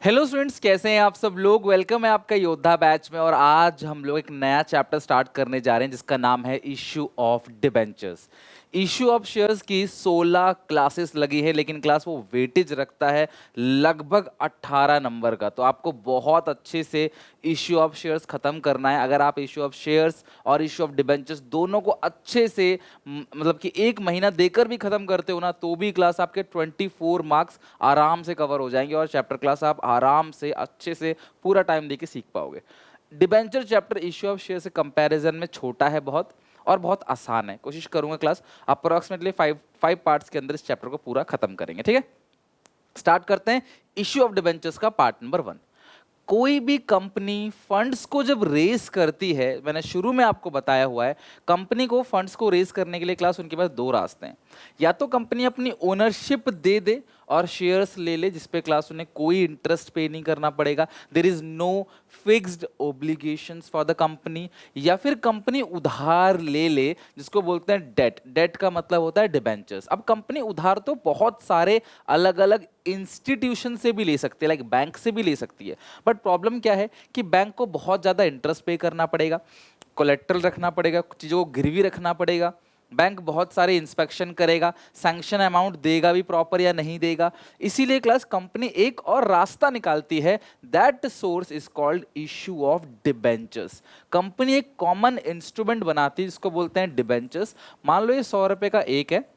Hello students, कैसे हैं आप सब लोग। वेलकम है आपका योद्धा बैच में। और आज हम लोग एक नया चैप्टर स्टार्ट करने जा रहे हैं जिसका नाम है issue of debentures. Issue of shares की 16 क्लासेस लगी है, लेकिन क्लास वो वेटेज रखता है लगभग 18 नंबर का। तो आपको बहुत अच्छे से इशू ऑफ शेयर्स खत्म करना है। अगर आप इशू ऑफ शेयर्स और इशू ऑफ डिबेंचर्स दोनों को अच्छे से मतलब कि एक महीना देकर भी खत्म करते हो ना, तो भी क्लास आपके 24 मार्क्स आराम से कवर हो जाएंगे और चैप्टर क्लास आप आराम से अच्छे से पूरा टाइम देके सीख पाओगे। Debenture chapter issue of share से कंपैरिजन में छोटा है बहुत, और बहुत आसान है। कोशिश करूंगा क्लास अप्रोक्सीमेटली फाइव पार्ट्स के अंदर इस चैप्टर को पूरा खत्म करेंगे। ठीक है, स्टार्ट करते हैं। इश्यू ऑफ डिबेंचर्स का पार्ट नंबर 1। कोई भी कंपनी फंड्स को जब रेस करती है, मैंने शुरू में आपको बताया हुआ है, कंपनी को फंड्स को रेस करने के लिए क्लास उनके पास दो रास्ते हैं। या तो कंपनी अपनी ओनरशिप दे दे और शेयर्स ले ले, जिसपे क्लास उन्हें कोई इंटरेस्ट पे नहीं करना पड़ेगा, there is no fixed obligations for the company. या फिर कंपनी उधार ले ले, जिसको बोलते हैं डेट। डेट का मतलब होता है डिबेंचर्स। अब कंपनी उधार तो बहुत सारे अलग अलग इंस्टीट्यूशन से भी ले सकती है, लाइक बैंक से भी ले सकती है। बट प्रॉब्लम क्या है कि बैंक को बहुत ज़्यादा इंटरेस्ट पे करना पड़ेगा, कोलेट्रल रखना पड़ेगा, कुछ चीज़ों को गिरवी रखना पड़ेगा, बैंक बहुत सारे इंस्पेक्शन करेगा, सैंक्शन अमाउंट देगा भी प्रॉपर या नहीं देगा। इसीलिए क्लास कंपनी एक और रास्ता निकालती है, that source is called issue of debentures. Company एक कॉमन इंस्ट्रूमेंट बनाती है जिसको बोलते हैं डिबेंचर्स। मान लो ये 100 रुपए का एक है।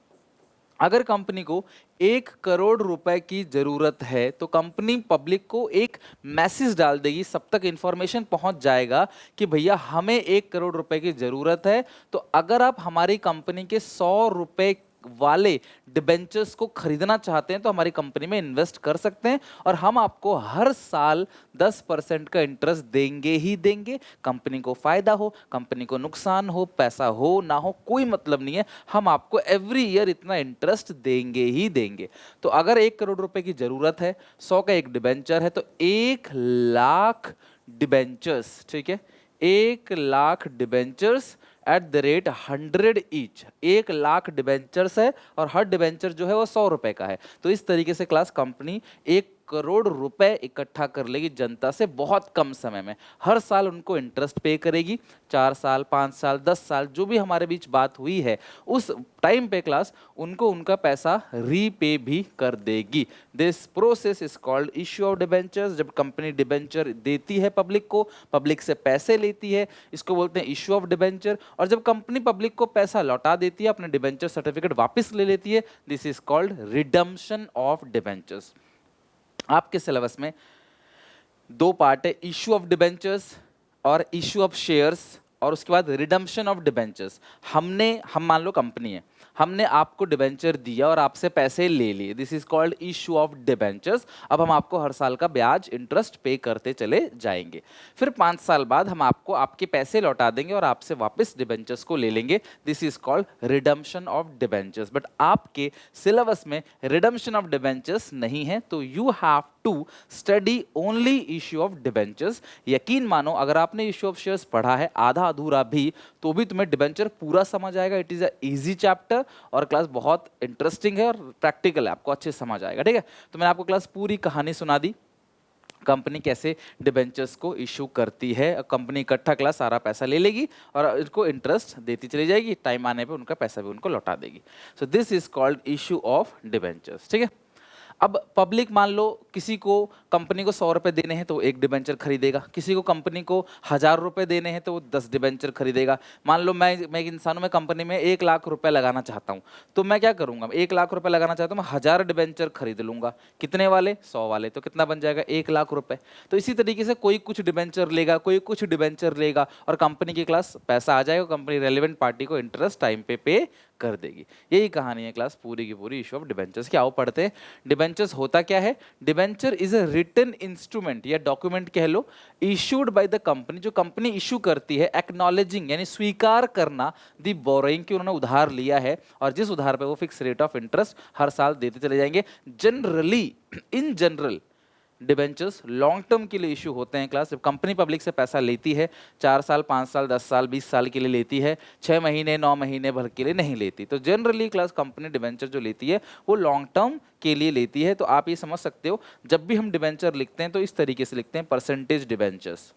अगर कंपनी को 1 करोड़ रुपए की जरूरत है तो कंपनी पब्लिक को एक मैसेज डाल देगी, सब तक इंफॉर्मेशन पहुंच जाएगा कि भैया हमें 1 करोड़ रुपए की जरूरत है। तो अगर आप हमारी कंपनी के 100 रुपए वाले डिबेंचर्स को खरीदना चाहते हैं तो हमारी कंपनी में इन्वेस्ट कर सकते हैं, और हम आपको हर साल 10% का इंटरेस्ट देंगे ही देंगे। कंपनी को फायदा हो, कंपनी को नुकसान हो, पैसा हो ना हो, कोई मतलब नहीं है, हम आपको एवरी ईयर इतना इंटरेस्ट देंगे ही देंगे। तो अगर 1 करोड़ रुपए की जरूरत है, 100 का एक डिबेंचर है, तो 1 लाख डिबेंचर्स, ठीक है, 1 lakh debentures at the rate 100 each. 1 lakh debentures है और हर डिबेंचर जो है वो 100 रुपए का है। तो इस तरीके से क्लास कंपनी 1 करोड़ रुपए इकट्ठा कर लेगी जनता से बहुत कम समय में। हर साल उनको इंटरेस्ट पे करेगी, 4 साल, 5 साल, 10 साल, जो भी हमारे बीच बात हुई है उस टाइम पे क्लास उनको उनका पैसा रीपे भी कर देगी। This process is called issue of debentures. जब कंपनी डिबेंचर देती है पब्लिक को, पब्लिक से पैसे लेती है, इसको बोलते हैं इश्यू ऑफ डिबेंचर। और जब कंपनी पब्लिक को पैसा लौटा देती है, अपने डिबेंचर सर्टिफिकेट वापस ले लेती है, this is called redemption of debentures. आपके सिलेबस में दो पार्ट है, इश्यू ऑफ डिबेंचर्स और इश्यू ऑफ शेयर्स, और उसके बाद रिडम्पशन ऑफ डिबेंचर्स। हम मान लो कंपनी है, हमने आपको डिबेंचर दिया और आपसे पैसे ले लिए, this is called issue of debentures. अब हम आपको हर साल का ब्याज इंटरेस्ट पे करते चले जाएंगे। फिर 5 साल बाद हम आपको आपके पैसे लौटा देंगे और आपसे वापस डिबेंचर्स को ले लेंगे, this is called redemption of debentures. But आपके सिलेबस में रिडम्पशन ऑफ डिबेंचर्स नहीं है, तो you have to study only issue of debentures. यकीन मानो, अगर आपने इशू ऑफ शेयर्स पढ़ा है आधा अधूरा भी, तो भी तुम्हें डिबेंचर पूरा समझ आएगा। It is a easy chapter और क्लास बहुत इंटरेस्टिंग है और प्रैक्टिकल है, आपको अच्छे समझ आएगा। ठीक है, तो मैंने आपको क्लास पूरी कहानी सुना दी, कंपनी कैसे डिबेंचर्स को इशू करती है। कंपनी इकट्ठा क्लास सारा पैसा ले लेगी और इनको इंटरेस्ट देती चली जाएगी, टाइम आने पे उनका पैसा भी उनको लौटा देगी। So this is called issue of debentures. ठीक है, अब पब्लिक मान लो किसी को कंपनी को 100 रुपए देने हैं तो एक डिबेंचर खरीदेगा, किसी को कंपनी को 1000 रुपए देने हैं तो वो 10 डिबेंचर खरीदेगा। मान लो मैं एक इंसान हूं, मैं कंपनी में 1 लाख रुपए लगाना चाहता हूं, तो मैं क्या करूंगा, 1 लाख रुपए लगाना चाहता हूं, मैं 1000 डिबेंचर खरीद लूंगा। कितने वाले? 100 वाले। तो कितना बन जाएगा? 1 लाख रुपए। तो इसी तरीके से कोई कुछ डिबेंचर लेगा, कोई कुछ डिबेंचर लेगा, और कंपनी की क्लास पैसा आ जाएगा, कंपनी रेलिवेंट पार्टी को इंटरेस्ट टाइम पे कर देगी। यही कहानी है क्लास पूरी की पूरी इशू ऑफ डिबेंचर्स की। आओ पढ़ते हैं। डिबेंचर्स होता क्या है? Debenture is a written instrument या डॉक्यूमेंट कह लो, इशूड बाय द कंपनी, जो कंपनी इशू करती है, एक्नॉलेजिंग यानी स्वीकार करना दी बोरोइंग, कि उन्होंने उधार लिया है और जिस उधार पे वो फिक्स रेट ऑफ इंटरेस्ट हर साल देते चले जाएंगे। Generally, in general, debentures long term के लिए इशू होते हैं क्लास। जब कंपनी पब्लिक से पैसा लेती है 4 साल, 5 साल, 10 साल, 20 साल के लिए लेती है, 6 महीने, 9 महीने भर के लिए नहीं लेती। तो जनरली क्लास कंपनी डिबेंचर जो लेती है वो लॉन्ग टर्म के लिए लेती है। तो आप ये समझ सकते हो जब भी हम डिबेंचर लिखते हैं तो इस तरीके से लिखते हैं, परसेंटेज डिबेंचर्स।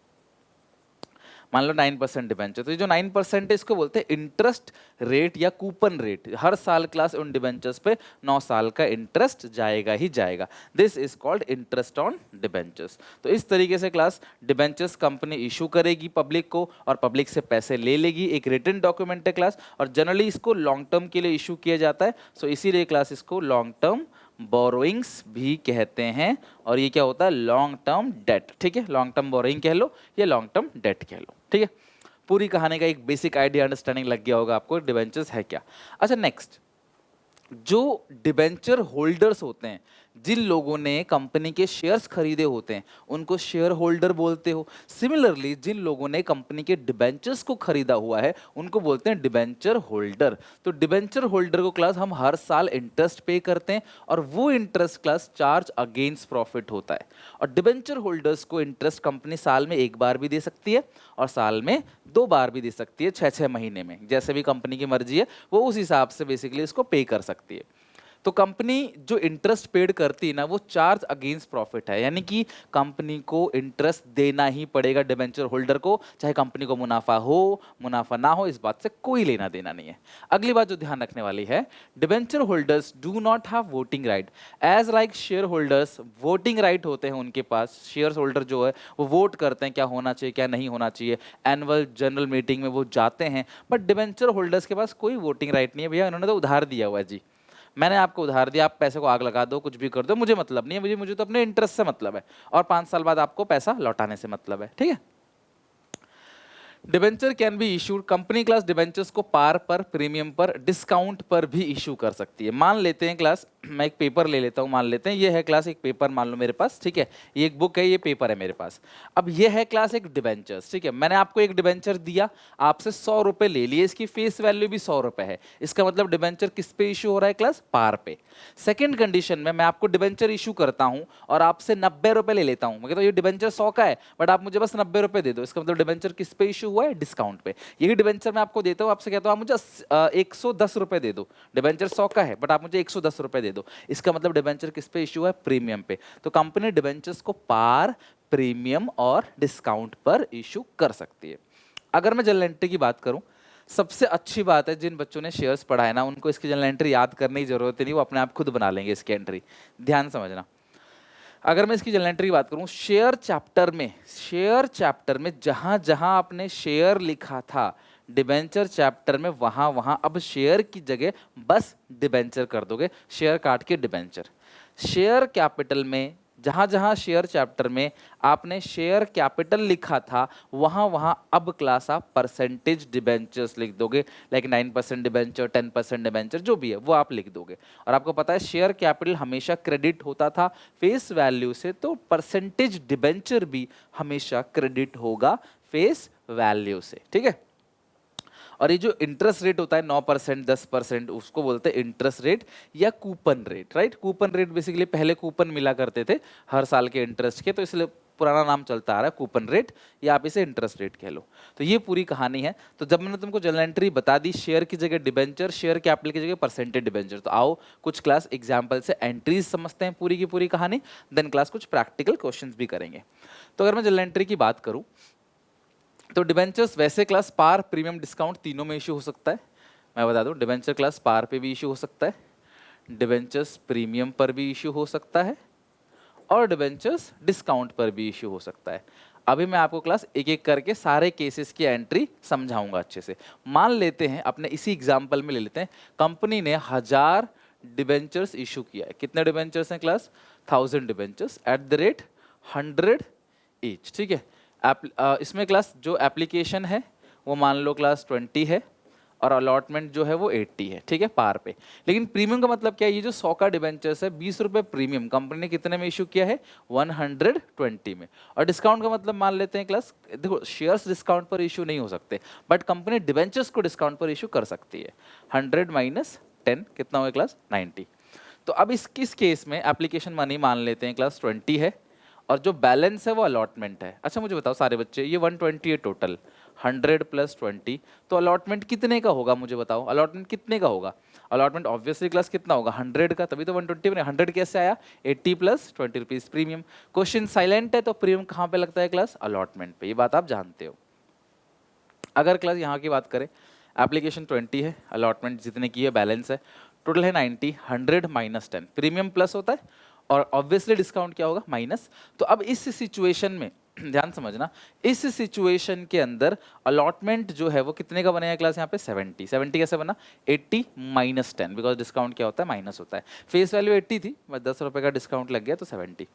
मान लो 9% डिबेंचर, तो ये जो 9% है इसको बोलते हैं इंटरेस्ट रेट या कूपन रेट। हर साल क्लास उन डिबेंचर्स पे 9 साल का इंटरेस्ट जाएगा ही जाएगा। This is called interest on debentures. तो इस तरीके से क्लास डिबेंचर्स कंपनी इशू करेगी पब्लिक को और पब्लिक से पैसे ले लेगी। एक रिटन डॉक्यूमेंट है क्लास, और जनरली इसको लॉन्ग टर्म के लिए इशू किया जाता है। सो इसीलिए क्लास इसको लॉन्ग टर्म बोरोइंग्स भी कहते हैं। और ये क्या होता है, लॉन्ग टर्म डेट। ठीक है, लॉन्ग टर्म बोरोइंग कह लो या लॉन्ग टर्म डेट कह लो। ठीक है, पूरी कहानी का एक बेसिक आइडिया अंडरस्टैंडिंग लग गया होगा आपको डिबेंचर्स है क्या। अच्छा, नेक्स्ट, जो डिबेंचर होल्डर्स होते हैं, जिन लोगों ने कंपनी के शेयर्स खरीदे होते हैं, उनको शेयर होल्डर बोलते हो। सिमिलरली जिन लोगों ने कंपनी के डिबेंचर्स को खरीदा हुआ है उनको बोलते हैं डिबेंचर होल्डर। तो डिबेंचर होल्डर को क्लास हम हर साल इंटरेस्ट पे करते हैं और वो interest class charge against profit होता है। और डिबेंचर होल्डर्स को इंटरेस्ट कंपनी साल में एक बार भी दे सकती है और साल में 2 बार भी दे सकती है, 6-6 महीने में, जैसे भी कंपनी की मर्जी है वो उस हिसाब से बेसिकली इसको पे कर सकती है। तो कंपनी जो इंटरेस्ट पेड करती है ना वो चार्ज अगेंस्ट प्रॉफिट है, यानी कि कंपनी को इंटरेस्ट देना ही पड़ेगा डिबेंचर होल्डर को, चाहे कंपनी को मुनाफा हो मुनाफा ना हो, इस बात से कोई लेना देना नहीं है। अगली बात जो ध्यान रखने वाली है, debenture holders do not have voting right as like share holders. Voting right होते हैं उनके पास, शेयर होल्डर जो है वो वोट करते हैं क्या होना चाहिए क्या नहीं होना चाहिए, एनुअल जनरल मीटिंग में वो जाते हैं। बट डिबेंचर होल्डर्स के पास कोई वोटिंग राइट नहीं है। भैया इन्होंने तो उधार दिया हुआ है जी, मैंने आपको उधार दिया, आप पैसे को आग लगा दो, कुछ भी कर दो, मुझे मतलब नहीं है, मुझे तो अपने इंटरेस्ट से मतलब है और 5 साल बाद आपको पैसा लौटाने से मतलब है। ठीक है, debenture can be issued, company class debentures को पार पर, प्रीमियम पर, डिस्काउंट पर भी इशू कर सकती है। मान लेते हैं क्लास, मैं एक पेपर ले लेता हूं, मान लेते हैं ये है क्लास एक पेपर मान लो मेरे पास। ठीक है, ये एक बुक है, ये पेपर है मेरे पास। अब ये है क्लास एक डिबेंचर्स। ठीक है, मैंने आपको एक डिबेंचर दिया, आपसे 100 रुपए ले लिए, इसकी फेस वैल्यू भी 100 रुपए है। इसका मतलब डिबेंचर किस पे इशू हो रहा है क्लास, पार पे। सेकंड कंडीशन में मैं आपको डिबेंचर इशू करता हूं और आपसे 90 रुपए ले लेता हूं, मैं कहता हूं ये डिबेंचर 100 का है बट आप मुझे बस 90 रुपए दे दो, इसका मतलब डिबेंचर किस पे इशू हुआ है, डिस्काउंट पे। यही डिबेंचर मैं आपको देता हूं, आपसे कहता हूं आप मुझे 110 रुपए दे दो, डिबेंचर 100 का है बट आप मुझे 110 रुपए दे दो, इसका मतलब डिबेंचर किस पे इशू है, प्रीमियम पे। तो कंपनी डिबेंचर्स को पार, प्रीमियम और डिस्काउंट पर इशू कर सकती है। अगर मैं जनरल एंट्री की बात करूं, सबसे अच्छी बात है जिन बच्चों ने शेयर्स पढ़ा है ना उनको इसकी जनरल एंट्री याद करने की जरूरत नहीं, वो अपने आप खुद बना लेंगे इसकी एंट्री। ध्यान समझना, अगर मैं इसकी जनरल एंट्री की बात करूं, शेयर चैप्टर में जहां जहां आपने शेयर लिखा था, डिबेंचर चैप्टर में वहां वहां अब शेयर की जगह बस डिबेंचर कर दोगे, शेयर काट के डिबेंचर। शेयर कैपिटल में जहां जहां शेयर चैप्टर में आपने शेयर कैपिटल लिखा था वहां वहां अब क्लास आप परसेंटेज डिबेंचर्स लिख दोगे, लाइक 9% डिबेंचर, 10% डिबेंचर, जो भी है वो आप लिख दोगे। और आपको पता है शेयर कैपिटल हमेशा क्रेडिट होता था फेस वैल्यू से, तो परसेंटेज डिबेंचर भी हमेशा क्रेडिट होगा फेस वैल्यू से। ठीक है, और ये जो इंटरेस्ट रेट होता है 9%, 10%, उसको बोलते हैं इंटरेस्ट रेट या coupon rate. Right, coupon rate basically पहले कूपन मिला करते थे हर साल के इंटरेस्ट के, तो इसलिए पुराना नाम चलता आ रहा है कूपन रेट, या आप इसे इंटरेस्ट रेट कह लो। तो ये पूरी कहानी है। तो जब मैंने तुमको जनरल एंट्री बता दी, शेयर की जगह डिबेंचर, शेयर कैपिटल की जगह परसेंटेज डिबेंचर, तो आओ कुछ क्लास एग्जाम्पल से एंट्रीज समझते हैं पूरी की पूरी कहानी, देन क्लास कुछ प्रैक्टिकल क्वेश्चंस भी करेंगे। तो अगर मैं जनरल एंट्री की बात करूं तो डिबेंचर्स वैसे क्लास पार, प्रीमियम, डिस्काउंट तीनों में इशू हो सकता है। मैं बता दूं, डिबेंचर क्लास पार पे भी इशू हो सकता है, डिबेंचर्स प्रीमियम पर भी इशू हो सकता है और डिबेंचर्स डिस्काउंट पर भी इशू हो सकता है। अभी मैं आपको क्लास एक एक करके सारे केसेस की एंट्री समझाऊंगा अच्छे से। मान लेते हैं, अपने इसी एग्जाम्पल में ले लेते हैं, कंपनी ने 1000 डिबेंचर्स इशू किया है। कितने डिबेंचर्स हैं class, 1000 debentures at the rate 100 each. ठीक है, इसमें क्लास जो एप्लीकेशन है वो मान लो क्लास 20 है और अलॉटमेंट जो है वो 80 है। ठीक है, पार पे। लेकिन प्रीमियम का मतलब क्या है, ये जो 100 का डिबेंचर्स है 20 रुपए प्रीमियम कंपनी ने कितने में इशू किया है, 120 में। और डिस्काउंट का मतलब मान लेते हैं क्लास, देखो शेयर्स डिस्काउंट पर इशू नहीं हो सकते बट कंपनी डिबेंचर्स को डिस्काउंट पर इशू कर सकती है। 100 माइनस 10 कितना हुआ क्लास, 90। तो अब इस किस केस में एप्लीकेशन मनी मान लेते हैं क्लास 20 है और जो बैलेंस है वो अलॉटमेंट है। अच्छा मुझे बताओ सारे बच्चे, ये 120 है टोटल, 100 प्लस 20, तो अलॉटमेंट कितने का होगा मुझे बताओ, अलॉटमेंट कितने का होगा? अलॉटमेंट ऑब्वियसली क्लास कितना होगा, 100 का, तभी तो 120 बने। 100 कैसे आया, 80 plus 20 rupees premium. Question silent है तो प्रीमियम कहाँ पे लगता है क्लास, अलॉटमेंट पे, ये बात आप जानते हो। अगर क्लास यहाँ की बात करें, एप्लीकेशन 20 है, अलॉटमेंट जितने की है बैलेंस है, टोटल है 90, 100 माइनस 10, प्रीमियम प्लस होता है और ऑब्वियसली डिस्काउंट क्या होगा, माइनस। तो अब इस सिचुएशन में ध्यान समझना, इस सिचुएशन के अंदर अलॉटमेंट जो है वो कितने का बनेगा क्लास, यहाँ पे 70। 70 कैसे बना, 80 माइनस 10, बिकॉज डिस्काउंट क्या होता है, माइनस होता है। फेस वैल्यू 80 थी, बस 10 रुपये का डिस्काउंट लग गया तो 70।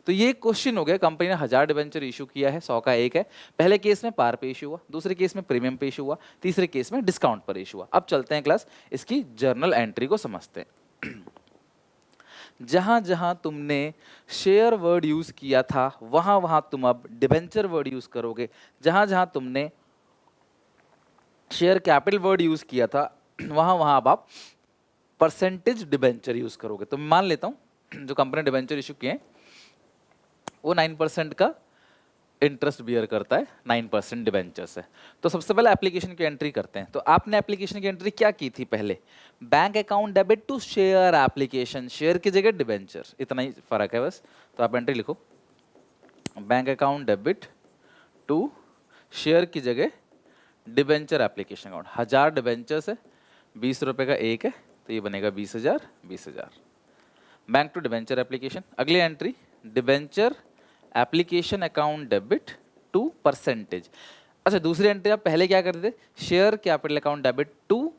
तो ये क्वेश्चन हो गया, कंपनी ने 1000 डिबेंचर इशू किया है, 100 का एक है। पहले केस में पार पे इशू हुआ, दूसरे केस में प्रीमियम पे इशू हुआ, तीसरे केस में डिस्काउंट पर इशू हुआ। अब चलते हैं क्लास इसकी जर्नल एंट्री को समझते हैं। जहां जहां तुमने शेयर वर्ड यूज किया था वहां वहां तुम अब डिबेंचर वर्ड यूज करोगे। जहां जहां तुमने शेयर कैपिटल वर्ड यूज किया था वहां वहां अब आप परसेंटेज डिबेंचर यूज करोगे। तो मैं मान लेता हूं जो कंपनी डिबेंचर इशू किए हैं वो 9% का इंटरेस्ट बियर करता है, 9% डिबेंचर से। तो सबसे पहले एप्लीकेशन की एंट्री करते हैं। तो आपने एप्लीकेशन की एंट्री क्या की थी, पहले bank account debit to share application, share की जगह डिबेंचर, इतना ही फर्क है बस। तो आप एंट्री लिखो, bank account debit to share की जगह डिबेंचर एप्लीकेशन अकाउंट। 1000 डिबेंचर है, 20 रुपए का एक है, तो ये बनेगा 20,000, 20,000। Bank to debenture application. अगली entry, debenture application account debit to percentage. अच्छा दूसरी एंट्री आप पहले क्या करते थे, share capital account debit to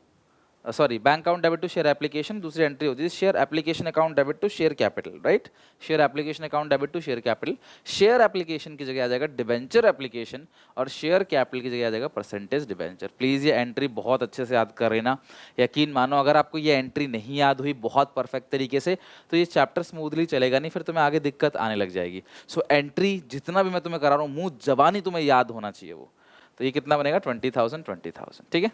sorry bank account debit to share application, दूसरी एंट्री होती है share application account debit to share capital, right. Share application account debit to share capital, share application की जगह आ जाएगा डिबेंचर एप्लीकेशन और share capital की जगह आ जाएगा परसेंटेज डिबेंचर। प्लीज़ ये एंट्री बहुत अच्छे से याद कर लेना, यकीन मानो अगर आपको ये एंट्री नहीं याद हुई बहुत परफेक्ट तरीके से तो ये चैप्टर स्मूथली चलेगा नहीं, फिर तुम्हें आगे दिक्कत आने लग जाएगी। सो एंट्री जितना भी मैं तुम्हें करा रहा हूँ मुंह जबानी तुम्हें याद होना चाहिए वो। तो ये कितना बनेगा, 20,000, 20,000, ठीक है।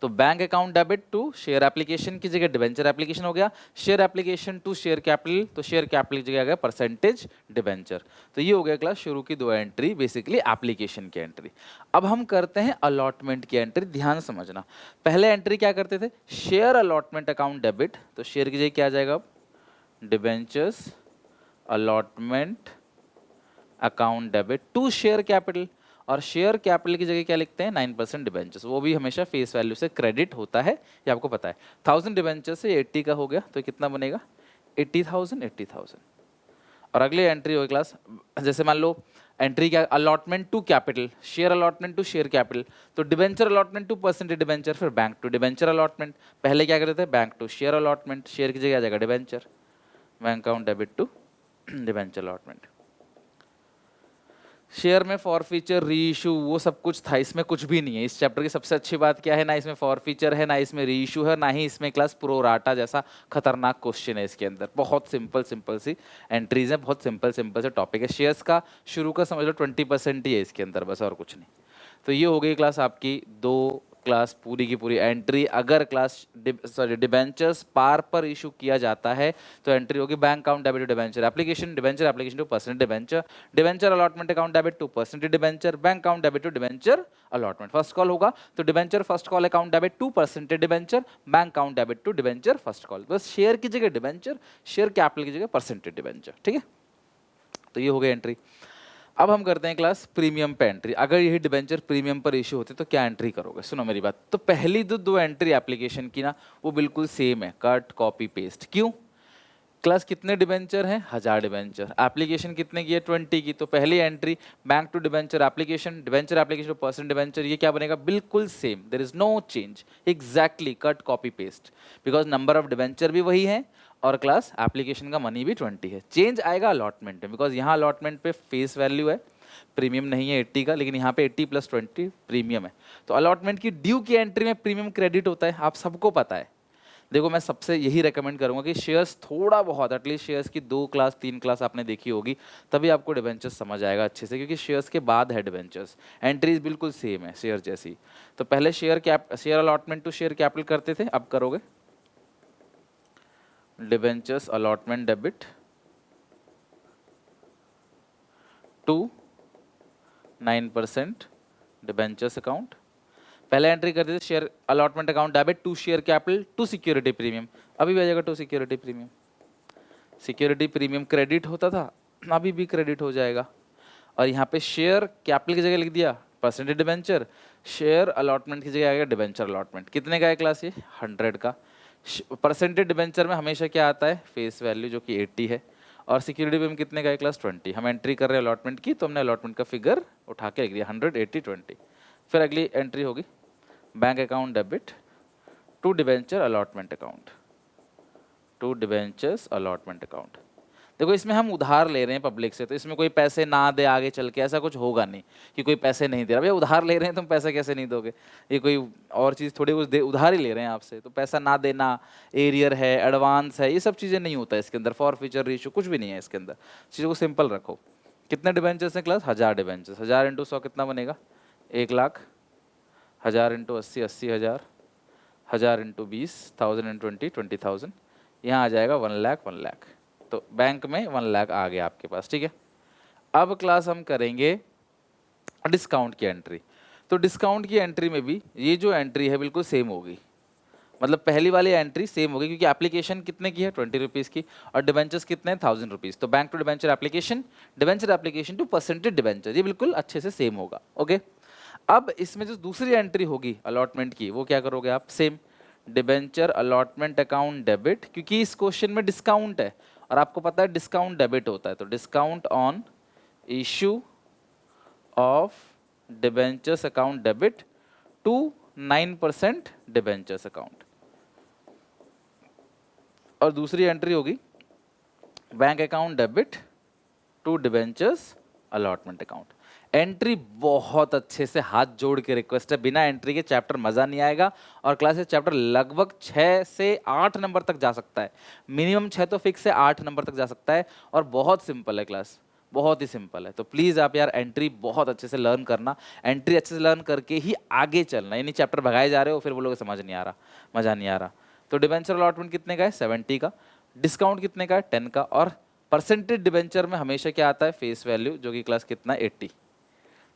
तो bank account debit to share application की जगह डिबेंचर एप्लीकेशन हो गया, share application to share capital, तो शेयर कैपिटल की जगह आ गया परसेंटेज डिबेंचर। तो ये हो गया क्लास शुरू की दो एंट्री, बेसिकली एप्लीकेशन की एंट्री। अब हम करते हैं अलॉटमेंट की एंट्री, ध्यान समझना। पहले एंट्री क्या करते थे, शेयर अलॉटमेंट अकाउंट डेबिट, तो शेयर की जगह क्या आ जाएगा अब, debentures allotment account debit to share capital, और शेयर कैपिटल की जगह क्या लिखते हैं, 9% डिबेंचर्स, वो भी हमेशा फेस वैल्यू से क्रेडिट होता है, ये आपको पता है। 1000 डिबेंचर से 80 का हो गया तो कितना बनेगा, 80,000, 80,000। और अगली एंट्री होगी क्लास, जैसे मान लो एंट्री क्या, allotment to capital, share allotment to share capital, तो debenture allotment to percentage debenture, फिर बैंक टू डिबेंचर अलॉटमेंट। पहले क्या करते थे, bank to share allotment, share की जगह आ जाएगा debenture, bank account debit to debenture allotment. Share में फॉर फीचर री इशू वो सब कुछ था, इसमें कुछ भी नहीं है। इस चैप्टर की सबसे अच्छी बात क्या है, ना इसमें फॉर फीचर है, ना इसमें री इशू है, ना ही इसमें क्लास प्रोराटा जैसा खतरनाक क्वेश्चन है इसके अंदर। बहुत सिंपल सिंपल सी एंट्रीज है, बहुत सिंपल सिंपल से टॉपिक है। शेयर्स का शुरू का समझ लो 20% ही है इसके अंदर, बस और कुछ नहीं। तो ये हो गई क्लास आपकी दो क्लास पूरी की पूरी एंट्री। अगर क्लास डिबेंचर्स पार पर इशू किया जाता है तो एंट्री होगी bank account debit to debenture application, debenture application to percent debenture, debenture allotment account debit to percent debenture, bank account debit to debenture allotment. First call होगा तो debenture first call account debit to percent debenture, bank account debit to debenture first call. बस share की जगह debenture, share capital की जगह percentage debenture, ठीक है। तो ये हो गई एंट्री। अब हम करते हैं क्लास प्रीमियम पे एंट्री। अगर यही डिबेंचर प्रीमियम पर इशू होते तो क्या एंट्री करोगे, सुनो मेरी बात। तो पहली दो एंट्री एप्लीकेशन की ना वो बिल्कुल सेम है, कट कॉपी पेस्ट। क्यों, क्लास कितने डिबेंचर हैं, 1000 डिबेंचर, एप्लीकेशन कितने की है, 20 की। तो पहली entry bank to debenture application, debenture application to percent debenture, ये क्या बनेगा, बिल्कुल same, there is no change, exactly cut copy paste, because number of debenture भी वही है और क्लास एप्लीकेशन का मनी भी 20 है। चेंज आएगा अलॉटमेंट में, बिकॉज यहाँ अलॉटमेंट पे फेस वैल्यू है, प्रीमियम नहीं है 80 का, लेकिन यहाँ पे 80 प्लस 20 प्रीमियम है। तो अलॉटमेंट की ड्यू की एंट्री में प्रीमियम क्रेडिट होता है, आप सबको पता है। देखो मैं सबसे यही रेकमेंड करूंगा कि शेयर्स थोड़ा बहुत, एटलीस्ट शेयर्स की 2 क्लास 3 क्लास आपने देखी होगी, तभी आपको डिबेंचर्स समझ आएगा अच्छे से, क्योंकि शेयर्स के बाद है डिबेंचर्स। एंट्रीज बिल्कुल सेम है शेयर जैसी। तो पहले share allotment to share capital करते थे, अब करोगे debentures allotment debit to 9% debentures account. पहले एंट्री करते थे share allotment account debit to share capital to security premium, अभी भी आ जाएगा to security premium. Security premium credit होता था, अभी भी क्रेडिट हो जाएगा। और यहाँ पे शेयर कैपिटल की जगह लिख दिया परसेंटेज डिबेंचर, शेयर अलॉटमेंट की जगह आएगा डिबेंचर अलॉटमेंट। कितने का है क्लास ये? 100 का। परसेंटेज डिबेंचर में हमेशा क्या आता है? फेस वैल्यू जो कि 80 है। और सिक्योरिटी प्रीमियम कितने का है क्लास? 20। हम एंट्री कर रहे हैं अलॉटमेंट की, तो हमने अलॉटमेंट का फिगर उठा के लिख दिया 100, 80, 20। फिर अगली एंट्री होगी bank account debit to debenture allotment account, to debentures allotment account. देखो इसमें हम उधार ले रहे हैं पब्लिक से, तो इसमें कोई पैसे ना दे आगे चल के, ऐसा कुछ होगा नहीं कि कोई पैसे नहीं दे रहा। भैया उधार ले रहे हैं, तुम पैसे कैसे नहीं दोगे? ये कोई और चीज़ थोड़ी, कुछ उधार ही ले रहे हैं आपसे, तो पैसा ना देना, एरियर है, एडवांस है, ये सब चीज़ें नहीं होता है इसके अंदर। फॉर फ्यूचर रेशियो कुछ भी नहीं है इसके अंदर। चीज़ों को सिंपल रखो। कितने डिबेंचर्स हैं क्लास? 1000 डिबेंचर्स। 1000 इंटू 100 कितना बनेगा? 1 लाख। 1000 इंटू 80, 80,000। 1000 into 20, 1000 into 20, 20,000। यहाँ आ जाएगा 1 लाख, 1 लाख। तो बैंक में 1 लाख आ गया आपके पास, ठीक है। अब क्लास हम करेंगे डिस्काउंट की एंट्री। तो डिस्काउंट की एंट्री में भी ये जो एंट्री है बिल्कुल सेम होगी, मतलब पहली वाली एंट्री सेम होगी, क्योंकि एप्लीकेशन कितने की है? 20 रुपीज़ की, और डिबेंचर्स कितने हैं? 1000 रुपीज़। तो bank to debenture application to percentage debenture, ये बिल्कुल अच्छे से सेम होगा। ओके, अब इसमें जो दूसरी एंट्री होगी अलॉटमेंट की, वो क्या करोगे आप? Same debenture allotment account debit, क्योंकि इस क्वेश्चन में डिस्काउंट है और आपको पता है डिस्काउंट डेबिट होता है, तो discount on issue of debentures account debit to 9% debentures account. और दूसरी एंट्री होगी bank account debit to debentures allotment account. Entry बहुत अच्छे से हाथ जोड़ के रिक्वेस्ट है, बिना एंट्री के चैप्टर मजा नहीं आएगा। और क्लास ये चैप्टर लगभग 6 से 8 नंबर तक जा सकता है, मिनिमम 6 तो फिक्स है, 8 नंबर तक जा सकता है। और बहुत सिंपल है क्लास, बहुत ही सिंपल है। तो प्लीज़ आप यार एंट्री बहुत अच्छे से लर्न करना, एंट्री अच्छे से लर्न करके ही आगे चलना। यानी चैप्टर भगाए जा रहे हो, फिर बोलोगे समझ नहीं आ रहा, मज़ा नहीं आ रहा। तो डिबेंचर अलॉटमेंट कितने का है? 70 का। डिस्काउंट कितने का है? 10 का। और परसेंटेज डिबेंचर में हमेशा क्या आता है? फेस वैल्यू, जो कि क्लास कितना? 80।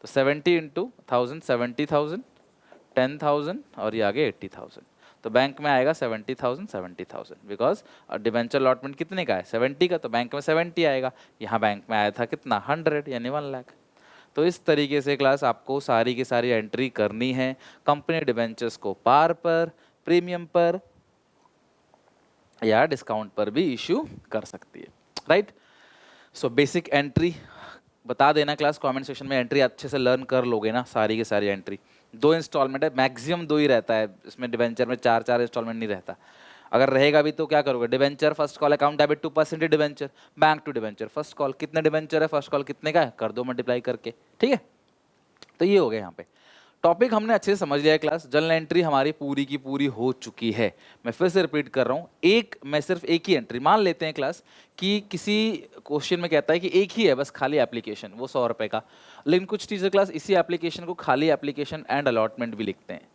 तो 70 इंटू 1000, 70,000, 10,000 और ये आगे 80,000। तो बैंक में आएगा 70,000, 70,000, बिकॉज डिबेंचर अलॉटमेंट कितने का है? 70 का, तो बैंक में 70 आएगा। यहाँ बैंक में आया था कितना? 100, यानी 1 लाख। तो इस तरीके से क्लास आपको सारी की सारी एंट्री करनी है। कंपनी डिबेंचर्स को पार पर, प्रीमियम पर या डिस्काउंट पर भी इश्यू कर सकती है, राइट। सो बेसिक एंट्री बता देना क्लास कमेंट सेक्शन में। एंट्री अच्छे से लर्न कर लोगे ना, सारी की सारी एंट्री। 2 इंस्टॉलमेंट है, मैक्सिमम 2 ही रहता है इसमें, डिबेंचर में 4 इंस्टॉलमेंट नहीं रहता। अगर रहेगा भी तो क्या करोगे? Debenture first call account debit to percentage debenture, bank to debenture first call. कितने डिबेंचर है? फर्स्ट कॉल कितने का है? कर दो मल्टीप्लाई करके, ठीक है। तो ये हो गया यहाँ पे टॉपिक, हमने अच्छे से समझ लिया है क्लास। जर्नल एंट्री हमारी पूरी की पूरी हो चुकी है। मैं फिर से रिपीट कर रहा हूँ, मैं सिर्फ एक ही एंट्री मान लेते हैं क्लास कि किसी क्वेश्चन में कहता है कि एक ही है बस खाली एप्लीकेशन, वो 100 रुपये का। लेकिन कुछ टीचर क्लास इसी एप्लीकेशन को खाली एप्लीकेशन एंड अलॉटमेंट भी लिखते हैं।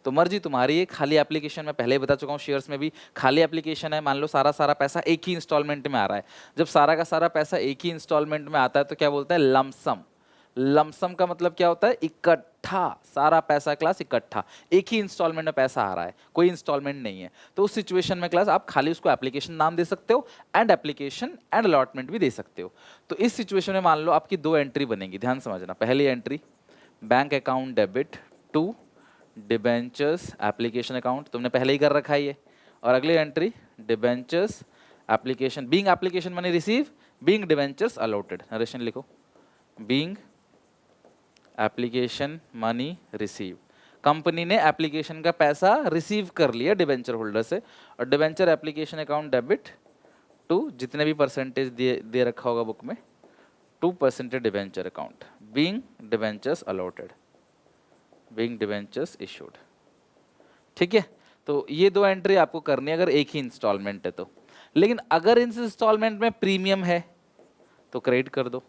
तो मर्जी तुम्हारी है। खाली एप्लीकेशन मैं पहले ही बता चुका हूँ, शेयर्स में भी खाली एप्लीकेशन है। मान लो सारा पैसा एक ही इंस्टॉलमेंट में आ रहा है। जब सारा का सारा पैसा एक ही इंस्टॉलमेंट में आता है तो क्या बोलते हैं? लमसम। लमसम का मतलब क्या होता है? इकट्ठा, सारा पैसा क्लास इकट्ठा, एक ही इंस्टॉलमेंट में पैसा आ रहा है, कोई इंस्टॉलमेंट नहीं है। तो उस सिचुएशन में क्लास आप खाली उसको एप्लीकेशन नाम दे सकते हो, एंड एप्लीकेशन एंड अलॉटमेंट भी दे सकते हो। तो इस सिचुएशन में मान लो आपकी 2 एंट्री बनेगी, ध्यान समझना। पहली entry bank account debit to debentures application account, तुमने पहले ही कर रखा है ये। और अगली entry debentures application, being application money receive, being debentures allotted. Narration लिखो, being application money receive, company ने एप्लीकेशन का पैसा रिसीव कर लिया डिबेंचर होल्डर से। और debenture application account debit to, जितने भी परसेंटेज दे रखा होगा बुक में, 2% debenture account, being debentures allotted, being debentures issued. ठीक है, तो ये 2 एंट्री आपको करनी है अगर एक ही इंस्टॉलमेंट है तो। लेकिन अगर इस इंस्टॉलमेंट में प्रीमियम है तो क्रेडिट कर दो,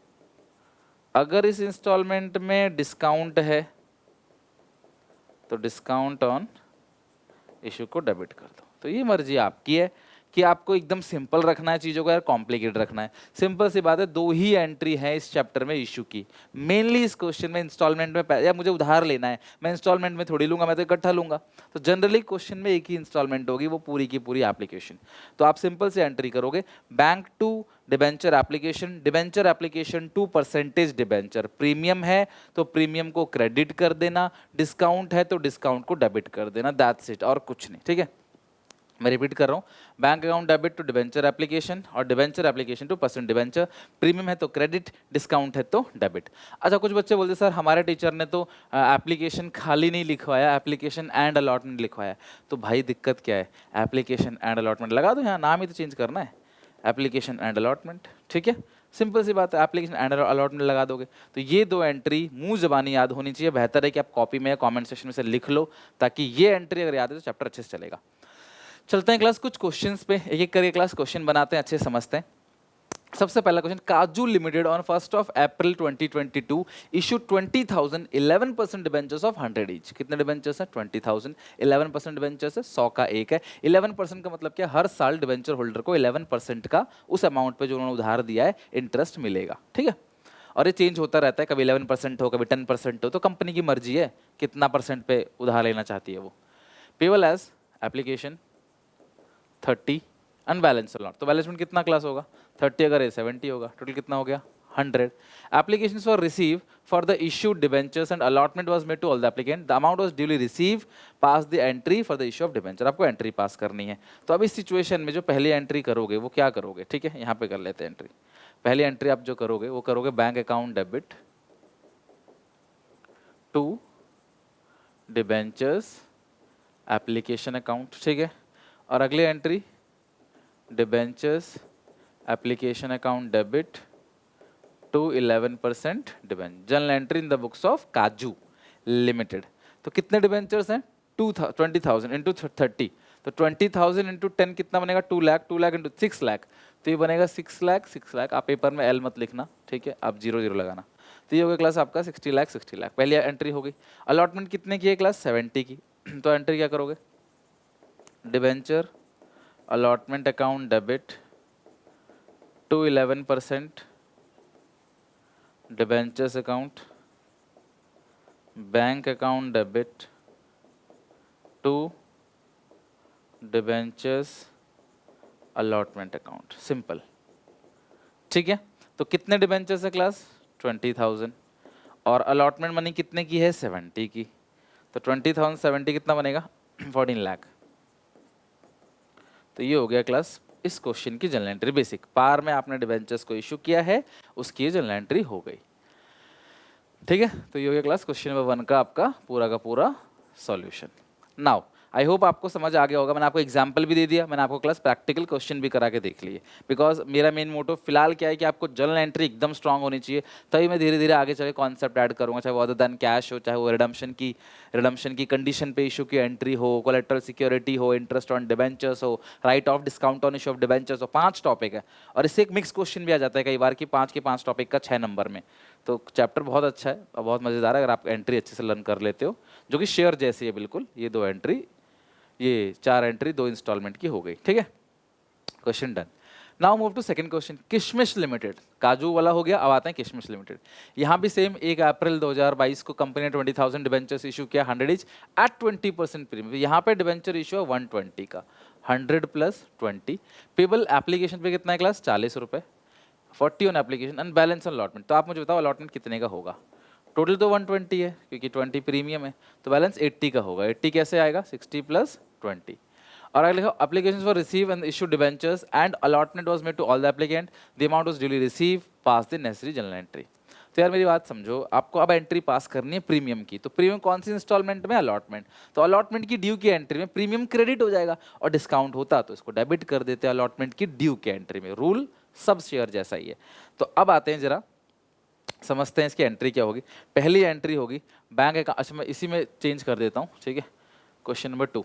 अगर इस इंस्टॉलमेंट में डिस्काउंट है तो डिस्काउंट ऑन इशू को डेबिट कर दो। तो ये मर्जी आपकी है कि आपको एकदम सिंपल रखना है चीज़ों को या कॉम्प्लिकेटेड रखना है। सिंपल सी बात है, दो ही एंट्री है इस चैप्टर में इशू की। मेनली इस क्वेश्चन में इंस्टॉलमेंट में या मुझे उधार लेना है, मैं इंस्टॉलमेंट में थोड़ी लूंगा, मैं तो इकट्ठा लूंगा। तो जनरली क्वेश्चन में एक ही इंस्टॉलमेंट होगी, वो पूरी की पूरी एप्लीकेशन। तो आप सिंपल से एंट्री करोगे, bank to debenture application, debenture application to percentage debenture. Premium है तो प्रीमियम को क्रेडिट कर देना, डिस्काउंट है तो डिस्काउंट को डेबिट कर देना, दैट्स इट, और कुछ नहीं। ठीक है, मैं रिपीट कर रहा हूँ, bank account debit to debenture application और debenture application to percent debenture. Premium है तो क्रेडिट, डिस्काउंट है तो डेबिट। अच्छा, कुछ बच्चे बोलते सर हमारे टीचर ने तो एप्लीकेशन खाली नहीं लिखवाया, एप्लीकेशन एंड अलॉटमेंट लिखवाया। तो भाई दिक्कत क्या है, एप्लीकेशन एंड अलॉटमेंट लगा दो, यहाँ नाम ही तो चेंज करना है, एप्लीकेशन एंड अलॉटमेंट। ठीक है, सिंपल सी बात है, एप्लीकेशन एंड अलॉटमेंट लगा दोगे। तो ये दो एंट्री मुंह जबानी याद होनी चाहिए। बेहतर है कि आप कॉपी में या कमेंट सेक्शन में से लिख लो, ताकि ये एंट्री अगर याद है तो चैप्टर अच्छे से चलेगा। चलते हैं क्लास कुछ क्वेश्चंस पे, एक एक करके क्लास क्वेश्चन बनाते हैं, अच्छे समझते हैं। सबसे पहला क्वेश्चन, काजू limited on 1 April 2022 issue 20,000 11% debentures of 100 each. कितने डिबेंचर्स हैं? 20,000, 11% डिबेंचर्स है, 100 का एक है। 11% का मतलब क्या, हर साल डिबेंचर होल्डर को 11% का उस अमाउंट पे जो उन्होंने उधार दिया है इंटरेस्ट मिलेगा। ठीक है, और ये चेंज होता रहता है, कभी 11% हो, कभी 10% हो, तो कंपनी की मर्जी है कितना परसेंट पे उधार लेना चाहती है वो। Payable as application 30 and balance allot, तो बैलेंसमेंट कितना क्लास होगा? 30 अगर ये 70 होगा, टोटल कितना हो गया? 100. Application for receive for the issued debentures and allotment was made to all the applicant, the amount was duly receive, pass the entry for the issue of debenture. आपको एंट्री पास करनी है। तो अब इस situation में जो पहली entry करोगे वो क्या करोगे? ठीक है, यहाँ पे कर लेते हैं एंट्री। पहली एंट्री आप जो करोगे वो करोगे bank account debit to debentures application account. ठीक है, और अगली entry debentures application account debit to 11% debenture, general entry in the books of Kaju limited. तो कितने डिबेंचर्स हैं? 20,000 इंटू 30, तो 20,000 इंटू 10 कितना बनेगा? 2 लाख, 2 लाख इंटू 6 लाख, तो ये बनेगा 6 लाख, 6 लाख। आप पेपर में एल मत लिखना, ठीक है, आप 0 0 लगाना। तो ये हो गया क्लास आपका 60 लाख, 60 लाख। पहली एंट्री हो गई। अलॉटमेंट कितने की है क्लास? 70 की। तो एंट्री क्या करोगे? Debenture allotment account debit to 11% debentures account, bank account debit to debentures allotment account, simple. ठीक है, तो कितने डिबेंचर्स है क्लास? 20,000, और अलॉटमेंट मनी कितने की है? 70 की। तो 20,000 70 कितना बनेगा? 14 लाख। तो ये हो गया क्लास इस क्वेश्चन की जनरल एंट्री बेसिक। पार में आपने डिबेंचर्स को इशू किया है, उसकी जनरल एंट्री हो गई। ठीक है, तो ये हो गया क्लास क्वेश्चन नंबर 1 का आपका पूरा का पूरा सॉल्यूशन। नाउ आई होप आपको समझ आ गया होगा। मैंने आपको एग्जाम्पल भी दे दिया, मैंने आपको क्लास प्रैक्टिकल क्वेश्चन भी करा के देख लिए। बिकॉज मेरा मेन मोटो फिलहाल क्या है कि आपको जनरल एंट्री एकदम स्ट्रांग होनी चाहिए, तभी मैं धीरे धीरे आगे चले कॉन्सेप्ट ऐड करूंगा, चाहे वो अदर देन कैश हो, चाहे वो रिडम्पशन की कंडीशन पे इशू की एंट्री हो, कोलेट्रल सिक्योरिटी हो, इंटरेस्ट ऑन डिबेंचर्स हो, right of discount on issue of debentures हो। 5 टॉपिक है, और इससे एक मिक्स क्वेश्चन भी आ जाता है कई बार कि 5 के 5 टॉपिक का 6 नंबर में। तो चैप्टर बहुत अच्छा है और बहुत मज़ेदार है अगर आप एंट्री अच्छे से लर्न कर लेते हो, जो कि शेयर जैसी है बिल्कुल। ये 2 एंट्री, ये 4 एंट्री 2 इंस्टॉलमेंट की हो गई। ठीक है, question done. Now move to second question, Kishmish limited. Kaju वाला हो गया, अब आते हैं किशमिश लिमिटेड। यहाँ भी सेम 1 अप्रैल 2022 को कंपनी ने 20,000 डिबेंचर्स इशू किया 100 ईच एट 20% प्रीमियम। यहाँ पे डिबेंचर इशू है 120 का, 100 प्लस 20। पेबल एप्लीकेशन पे कितना है क्लास? 40 रुपये, 40 on application and balance on allotment. तो आप मुझे बताओ अलॉटमेंट कितने का होगा? टोटल तो 120 है क्योंकि 20 प्रीमियम है, तो बैलेंस 80 का होगा। 80 कैसे आएगा? 60 प्लस 20। और अगर लिखो applications for receive and issue debentures and allotment was made to all the applicant, the amount was duly receive, pass the necessary general entry. तो यार मेरी बात समझो, आपको अब एंट्री पास करनी है प्रीमियम की। तो प्रीमियम कौन सी इंस्टॉलमेंट में? अलॉटमेंट। तो अलॉटमेंट की ड्यू की एंट्री में प्रीमियम क्रेडिट हो जाएगा, और डिस्काउंट होता तो इसको डेबिट कर देते हैं अलॉटमेंट की ड्यू की एंट्री में। रूल सब शेयर जैसा ही है। तो अब आते हैं जरा समझते हैं इसकी एंट्री क्या होगी। पहली एंट्री होगी बैंक अकाउंट, अच्छा मैं इसी में चेंज कर देता हूँ, ठीक है, क्वेश्चन नंबर 2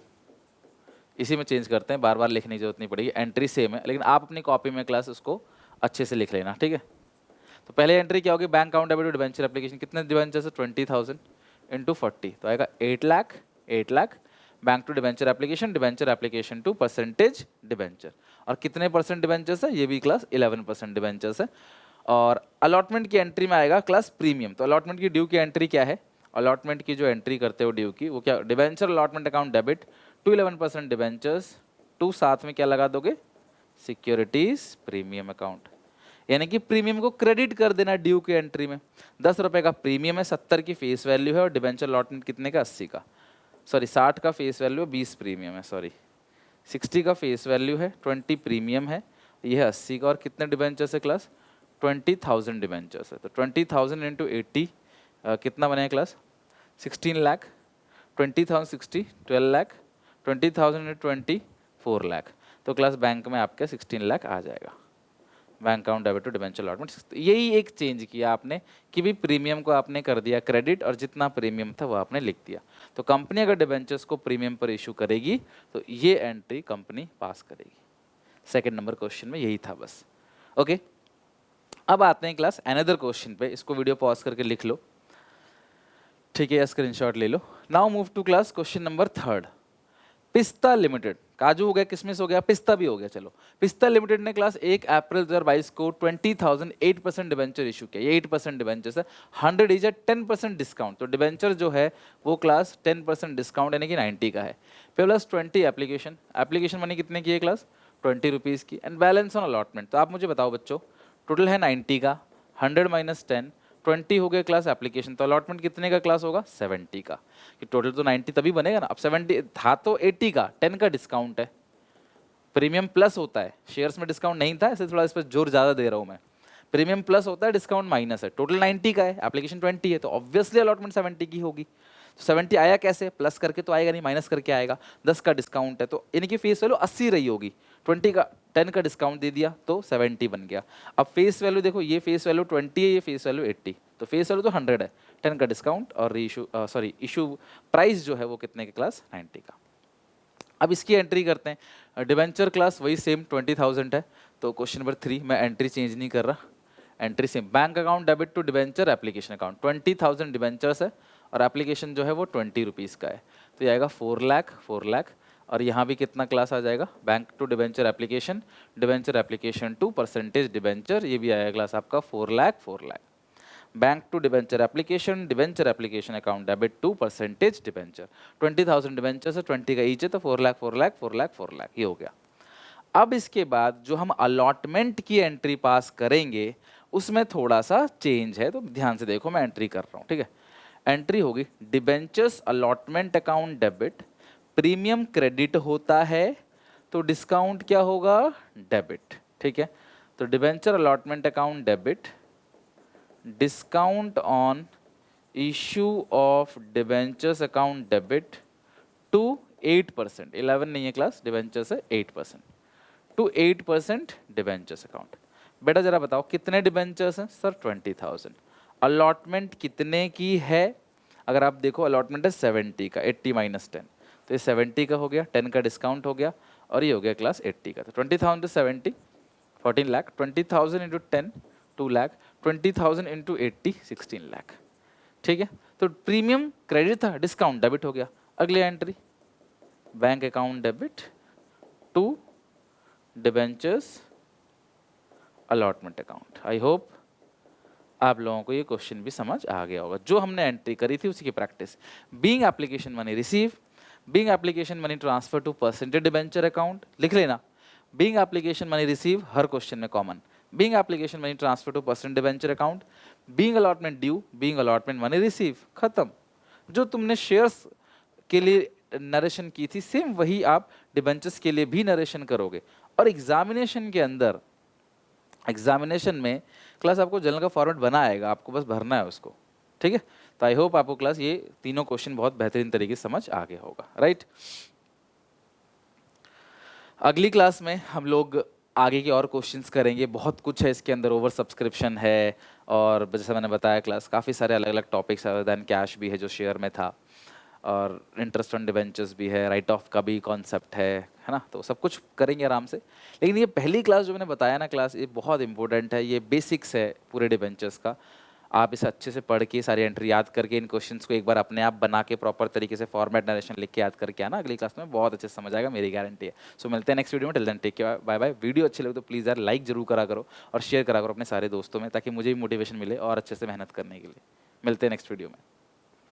इसी में चेंज करते हैं, बार बार लिखने की जरूरत नहीं पड़ेगी। एंट्री सेम है, लेकिन आप अपनी कॉपी में क्लास उसको अच्छे से लिख लेना, ठीक है। तो पहले एंट्री क्या होगी? Bank account debit to debenture application. कितने डिबेंचर से? 20,000 इंटू 40, तो आएगा 8 lakh, 8 lakh. Bank to debenture application to percentage debenture, और कितने परसेंट डिबेंचर्स है, ये भी क्लास 11% डिबेंचर्स है। और अलॉटमेंट की एंट्री में आएगा क्लास प्रीमियम। तो अलॉटमेंट की ड्यू की एंट्री क्या है, अलॉटमेंट की जो एंट्री करते हो ड्यू की वो क्या, debenture allotment account debit to 11% debentures to, साथ में क्या लगा दोगे, सिक्योरिटीज प्रीमियम अकाउंट, यानी कि प्रीमियम को क्रेडिट कर देना ड्यू की एंट्री में। 10 रुपए का प्रीमियम है, 70 की फेस वैल्यू है और डिबेंचर अलॉटमेंट कितने का, 80 का, सॉरी 60 का फेस वैल्यू है, 20 प्रीमियम है, सॉरी 60 का फेस वैल्यू है, 20 प्रीमियम है, ये है 80 का। और कितने डिबेंचर्स है क्लास, 20,000 डिबेंचर्स है। तो 20,000 इंटू 80 कितना बनेगा क्लास, 16 लाख, 20,000 60 12 लाख, 20,000 इंटू 20 4 लाख। तो क्लास बैंक में आपके 16 लाख आ जाएगा, bank account debit to debenture allotment. यही एक चेंज किया आपने कि भी प्रीमियम को आपने कर दिया क्रेडिट और जितना प्रीमियम था वो आपने लिख दिया। तो कंपनी अगर डिबेंचर्स को प्रीमियम पर इशू करेगी तो ये एंट्री कंपनी पास करेगी। सेकंड नंबर क्वेश्चन में यही था बस। ओके, अब आते हैं क्लास अनदर क्वेश्चन पे, इसको वीडियो पॉज करके लिख लो, ठीक है, या स्क्रीनशॉट ले लो। Now move to class question number third. Pista limited, Kaju हो गया, किशमिश हो गया, पिस्ता भी हो गया, चलो पिस्ता लिमिटेड ने क्लास 1 अप्रैल 2022 को 20,000 8% डिबेंचर इशू किया। ये 8% डिबेंचर है, 100 इज 10% डिस्काउंट। तो डिबेंचर जो है वो क्लास 10% डिस्काउंट यानी कि 90 का है। फिर प्लस 20 एप्लीकेशन, एप्लीकेशन मनी कितने की है क्लास, 20 रुपीज़ की। एंड बैलेंस ऑन अलॉटमेंट, तो आप मुझे बताओ बच्चों, टोटल है 90 का, 100 माइनस 10 20 हो गया क्लास एप्लीकेशन, तो अलॉटमेंट कितने का क्लास होगा, 70 का। कि टोटल तो 90 तभी बनेगा ना, अब 70 था तो 80 का, 10 का डिस्काउंट है, प्रीमियम प्लस होता है, शेयर्स में डिस्काउंट नहीं था इसलिए थोड़ा इस पर जोर ज़्यादा दे रहा हूँ मैं। प्रीमियम प्लस होता है, डिस्काउंट माइनस है, टोटल 90 का है, एप्लीकेशन 20 है, तो ऑब्वियसली अलॉटमेंट 70 की होगी। तो 70 आया कैसे, प्लस करके तो आएगा नहीं, माइनस करके आएगा। 10 का डिस्काउंट है तो यानी कि फेस वैल्यू 80 रही होगी, 20 का 10 का डिस्काउंट दे दिया तो 70 बन गया। अब फेस वैल्यू देखो, ये फेस वैल्यू 20 है, ये फेस वैल्यू 80, तो फेस वैल्यू तो 100 है, 10 का डिस्काउंट और इशू सॉरी इशू प्राइस जो है वो कितने के क्लास 90 का। अब इसकी एंट्री करते हैं, डिबेंचर क्लास वही सेम 20,000 है। तो क्वेश्चन नंबर 3 मैं एंट्री चेंज नहीं कर रहा, entry same, bank account debit to debenture application account, 20,000 debentures है और एप्लीकेशन जो है वो 20 रुपीज़ का है, तो ये आएगा 4 लाख 4 लाख। और यहाँ भी कितना क्लास आ जाएगा, bank to debenture application to percentage debenture, ये भी आएगा क्लास आपका 4 lakh 4 lakh. Bank to debenture application account debit to percentage debenture, 20,000 debenture से 20 का ईच है, तो 4 लाख 4 लाख 4 लाख 4 लाख, ये हो गया। अब इसके बाद जो हम अलॉटमेंट की एंट्री पास करेंगे उसमें थोड़ा सा चेंज है, तो ध्यान से देखो, मैं एंट्री कर रहा हूँ, ठीक है। एंट्री होगी debentures allotment account debit, premium credit होता है तो डिस्काउंट क्या होगा, डेबिट, ठीक है। तो debenture allotment account debit, discount on issue of debentures account debit to 8%, 11 नहीं है क्लास, डिबेंचर्स है 8%, टू 8% डिबेंचर्स अकाउंट। बेटा जरा बताओ कितने डिबेंचर्स हैं, सर 20,000। अलॉटमेंट कितने की है, अगर आप देखो अलॉटमेंट है 70 का, 80 माइनस 10, तो ये 70 का हो गया, 10 का डिस्काउंट हो गया और ये हो गया क्लास 80 का। तो 20,000 to 70 14 lakh, 20,000 into 10 2 lakh, 20,000 into 80 16 lakh, ठीक है। तो प्रीमियम क्रेडिट था, डिस्काउंट डेबिट हो गया। अगली entry bank account debit to debentures allotment account. I hope आप लोगों को ये क्वेश्चन भी समझ आ गया होगा, जो हमने एंट्री करी थी उसी की practice. Being application money receive, being application money transfer to percentage debenture account, लिख लेना। बीइंग एप्लीकेशन मनी रिसीव हर क्वेश्चन में common, being application money transfer to percent debenture account, being allotment due, being allotment money receive, खत्म। जो तुमने shares के लिए narration की थी सेम वही आप डिबेंचर्स के लिए भी नरेशन करोगे। और एग्जामिनेशन के अंदर, एग्जामिनेशन में क्लास आपको जनरल का फॉर्मेट बना आएगा, आपको बस भरना है उसको, ठीक है। तो आई होप आपको क्लास ये तीनों क्वेश्चन बहुत बेहतरीन तरीके से समझ आ गया होगा, राइट। अगली क्लास में हम लोग आगे के और क्वेश्चंस करेंगे, बहुत कुछ है इसके अंदर, ओवर सब्सक्रिप्शन है और जैसे मैंने बताया क्लास काफ़ी सारे अलग अलग टॉपिक्स है, देन कैश भी है जो शेयर में था, और इंटरेस्ट ऑन डिबेंचर्स भी है, राइट ऑफ का भी कॉन्सेप्ट है ना। तो सब कुछ करेंगे आराम से। लेकिन ये पहली क्लास जो मैंने बताया ना क्लास, ये बहुत इंपॉर्टेंट है, ये बेसिक्स है पूरे डिबेंचर्स का। आप इसे अच्छे से पढ़ के सारी एंट्री याद करके इन क्वेश्चंस को एक बार अपने आप बना के प्रॉपर तरीके से फॉर्मेट नरेशन लिख के याद करके आना, अगली क्लास में बहुत अच्छे से समझ आएगा, मेरी गारंटी है। सो मिलते हैं नेक्स्ट वीडियो में, till then take care, bye bye. Video अच्छी लगे तो प्लीज़ यार लाइक जरूर करा करो और शेयर करा करो अपने सारे दोस्तों में, ताकि मुझे भी मोटिवेशन मिले और अच्छे से मेहनत करने के लिए। मिलते हैं नेक्स्ट वीडियो में।